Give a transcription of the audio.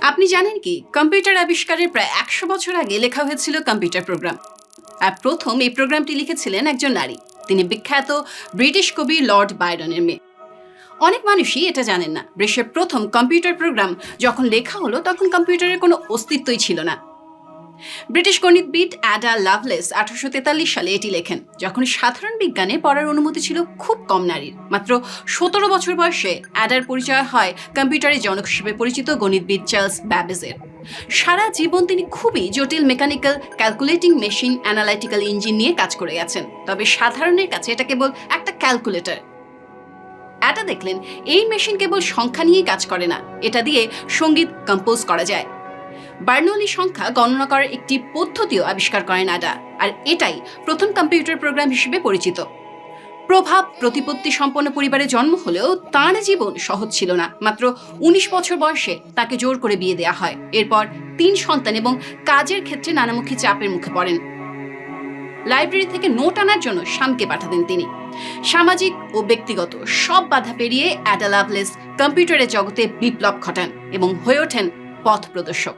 আপনি জানেন কি কম্পিউটার আবিষ্কারের প্রায় ১০০ বছর আগে লেখা হয়েছিল কম্পিউটার প্রোগ্রাম। আর প্রথম এই প্রোগ্রামটি লিখেছিলেন একজন নারী। তিনি বিখ্যাত ব্রিটিশ কবি লর্ড বায়রনের মেয়ে। অনেক মানুষই এটা জানেন না, বিশ্বের প্রথম কম্পিউটার প্রোগ্রাম যখন লেখা হলো তখন কম্পিউটারের কোনো অস্তিত্বই ছিল না। ব্রিটিশ গণিতবিদ অ্যাডা লাভলেস ১৮৪৩ সালে এটি লেখেন, যখন সাধারণ বিজ্ঞানে পড়ার অনুমতি ছিল খুব কম নারীর। মাত্র ১৭ বছর বয়সে অ্যাডার পরিচয় হয় কম্পিউটারের জনক হিসেবে পরিচিত গণিতবিদ চার্লস ব্যাবেজের। সারা জীবন তিনি খুবই জটিল mechanical, calculating machine, analytical engine নিয়ে কাজ করে গেছেন। তবে সাধারণের কাছে এটা কেবল একটা ক্যালকুলেটর। অ্যাডা দেখলেন এই মেশিন কেবল সংখ্যা নিয়েই কাজ করে না, এটা দিয়ে সঙ্গীত কম্পোজ করা যায়। বার্নৌলি সংখ্যা গণনা করার একটি পদ্ধতিও আবিষ্কার করেন অ্যাডা, আর এটাই প্রথম কম্পিউটার প্রোগ্রাম হিসেবে পরিচিত। প্রভাব প্রতিপত্তি সম্পন্ন পরিবারে জন্ম হলেও তাঁর জীবন সহজ ছিল না। মাত্র ১৯ বছর বয়সে তাকে জোর করে বিয়ে দেওয়া হয়। এরপর ৩ সন্তান এবং কাজের ক্ষেত্রে নানামুখী চাপের মুখে পড়েন। লাইব্রেরি থেকে নোট আনার জন্য স্বামীকে পাঠাতেন তিনি। সামাজিক ও ব্যক্তিগত সব বাধা পেরিয়ে অ্যাডা লাভলেস কম্পিউটারের জগতে বিপ্লব ঘটান এবং হয়ে ওঠেন পথ প্রদর্শক।